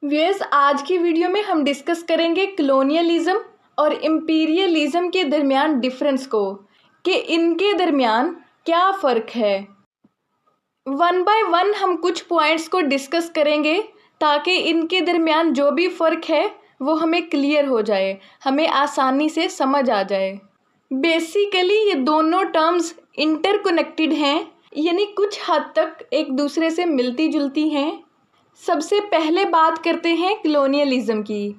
Viewers, आज की video में हम डिस्कस करेंगे कॉलोनियलिज्म और इम्पीरियलिज्म के दरमियान डिफरेंस को, कि इनके दरमियान क्या फ़र्क है। वन बाय वन हम कुछ पॉइंट्स को डिस्कस करेंगे ताकि इनके दरमियान जो भी फ़र्क है वो हमें क्लियर हो जाए, हमें आसानी से समझ आ जाए। बेसिकली ये दोनों टर्म्स इंटरकनेक्टेड हैं, यानी कुछ हद तक एक दूसरे से मिलती जुलती हैं। सबसे पहले बात करते हैं कॉलोनियलिज्म की।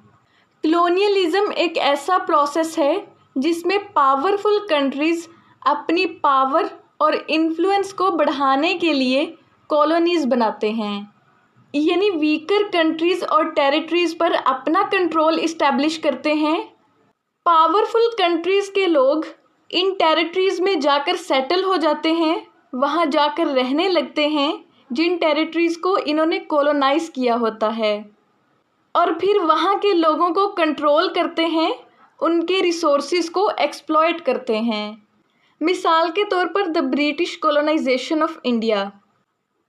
कॉलोनियलिज्म एक ऐसा प्रोसेस है जिसमें पावरफुल कंट्रीज़ अपनी पावर और इन्फ्लुएंस को बढ़ाने के लिए कॉलोनीज़ बनाते हैं, यानी वीकर कंट्रीज़ और टेरिटरीज़ पर अपना कंट्रोल इस्टेब्लिश करते हैं। पावरफुल कंट्रीज़ के लोग इन टेरिटरीज़ में जाकर सेटल हो जाते हैं, वहाँ जाकर रहने लगते हैं जिन टेरिटरीज़ को इन्होंने कॉलोनाइज़ किया होता है, और फिर वहाँ के लोगों को कंट्रोल करते हैं, उनके रिसोर्सेज को एक्सप्लॉइट करते हैं। मिसाल के तौर पर the British colonisation of India.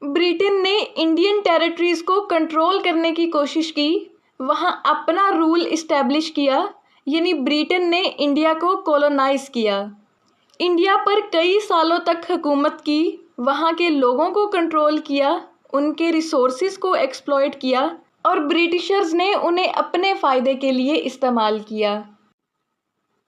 Britain ने इंडियन टेरिटरीज़ को कंट्रोल करने की कोशिश की, वहाँ अपना रूल इस्टेब्लिश किया, यानी ब्रिटेन ने इंडिया को कॉलोनाइज़ किया। इंडिया पर कई सालों तक हुकूमत की, वहाँ के लोगों को कंट्रोल किया, उनके रिसोर्सेज को एक्सप्लॉइट किया, और ब्रिटिशर्स ने उन्हें अपने फ़ायदे के लिए इस्तेमाल किया।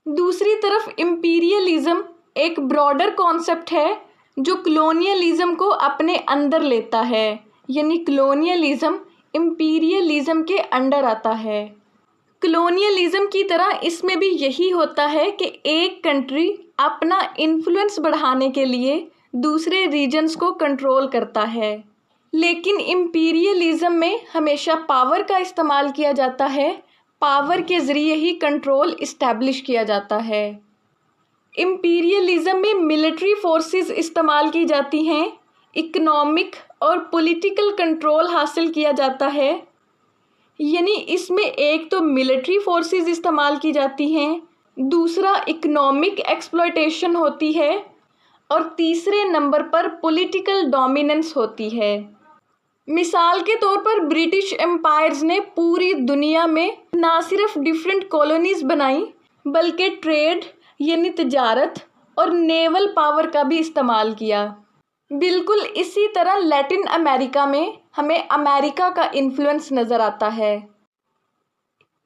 दूसरी तरफ इम्पीरियलिज्म एक ब्रॉडर कॉन्सेप्ट है जो कॉलोनियलिज्म को अपने अंदर लेता है, यानी कॉलोनियलिज्म इम्पीरियलिज्म के अंडर आता है। कॉलोनियलिज्म की तरह इसमें भी यही होता है कि एक कंट्री अपना इन्फ्लुएंस बढ़ाने के लिए दूसरे रीजन्स को कंट्रोल करता है, लेकिन इम्पीरियलिज्म में हमेशा पावर का इस्तेमाल किया जाता है, पावर के ज़रिए ही कंट्रोल इस्टेब्लिश किया जाता है। इम्पीरियलिज्म में मिलिट्री फोर्सेस इस्तेमाल की जाती हैं, इकोनॉमिक और पॉलिटिकल कंट्रोल हासिल किया जाता है, यानी इसमें एक तो मिलिट्री फोर्सेस इस्तेमाल की जाती हैं, दूसरा इकोनॉमिक एक्सप्लॉयटेशन होती है, और तीसरे नंबर पर पॉलिटिकल डोमिनेंस होती है। मिसाल के तौर पर ब्रिटिश एम्पायर्स ने पूरी दुनिया में ना सिर्फ डिफरेंट कॉलोनीज़ बनाई, बल्कि ट्रेड यानी तजारत और नेवल पावर का भी इस्तेमाल किया। बिल्कुल इसी तरह लैटिन अमेरिका में हमें अमेरिका का इन्फ्लुएंस नज़र आता है।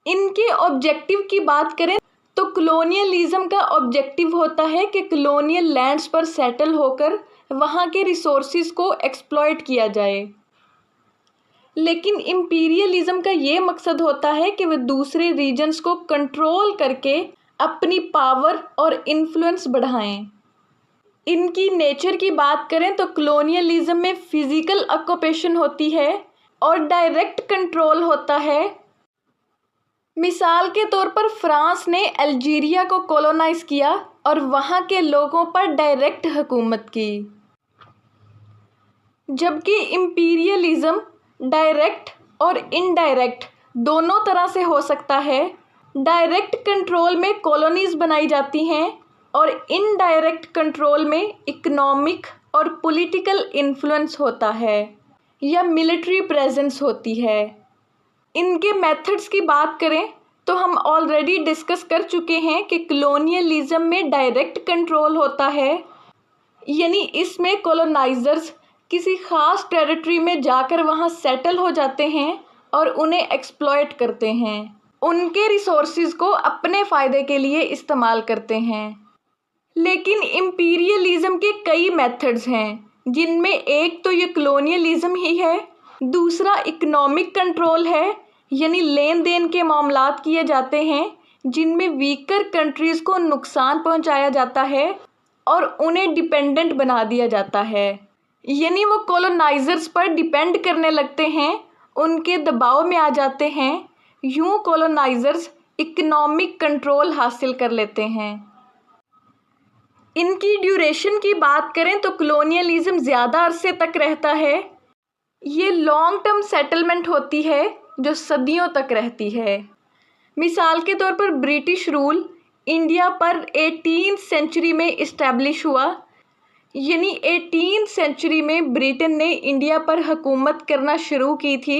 इनके ऑब्जेक्टिव की बात करें तो कॉलोनियलिज्म का ऑब्जेक्टिव होता है कि कॉलोनियल लैंड्स पर सेटल होकर वहाँ के रिसोर्सेज को एक्सप्लॉइट किया जाए, लेकिन इम्पीरियलिज्म का ये मकसद होता है कि वह दूसरे रीजन्स को कंट्रोल करके अपनी पावर और इन्फ्लुएंस बढ़ाएं। इनकी नेचर की बात करें तो कॉलोनियलिज्म में फिजिकल ऑक्यूपेशन होती है और डायरेक्ट कंट्रोल होता है। मिसाल के तौर पर फ्रांस ने अल्जीरिया को कॉलोनाइज किया और वहाँ के लोगों पर डायरेक्ट हुकूमत की, जबकि इम्पीरियलिज्म डायरेक्ट और इनडायरेक्ट दोनों तरह से हो सकता है। डायरेक्ट कंट्रोल में कॉलोनीज़ बनाई जाती हैं और इनडायरेक्ट कंट्रोल में इकोनॉमिक और पॉलिटिकल इन्फ्लुएंस होता है या मिलिट्री प्रेजेंस होती है। इनके मेथड्स की बात करें तो हम ऑलरेडी डिस्कस कर चुके हैं कि कॉलोनियलिज्म में डायरेक्ट कंट्रोल होता है, यानी इसमें कॉलोनाइजर्स किसी ख़ास टेरिटरी में जाकर वहाँ सेटल हो जाते हैं और उन्हें एक्सप्लॉइट करते हैं, उनके रिसोर्सेज को अपने फ़ायदे के लिए इस्तेमाल करते हैं। लेकिन इम्पीरियलिज्म के कई मेथड्स हैं, जिनमें एक तो ये कॉलोनियलिज्म ही है, दूसरा इकोनॉमिक कंट्रोल है, यानी लेन देन के मामलात किए जाते हैं जिनमें वीकर कंट्रीज़ को नुकसान पहुंचाया जाता है और उन्हें डिपेंडेंट बना दिया जाता है, यानी वो कॉलोनाइजर्स पर डिपेंड करने लगते हैं, उनके दबाव में आ जाते हैं। यूं कॉलोनाइजर्स इकोनॉमिक कंट्रोल हासिल कर लेते हैं। इनकी ड्यूरेशन की बात करें तो कॉलोनियलिज्म ज़्यादा अरसे तक रहता है। ये लॉन्ग टर्म सेटलमेंट होती है जो सदियों तक रहती है। मिसाल के तौर पर ब्रिटिश रूल इंडिया पर 18th सेंचुरी में इस्टेब्लिश हुआ, यानी 18th सेंचुरी में ब्रिटेन ने इंडिया पर हुकूमत करना शुरू की थी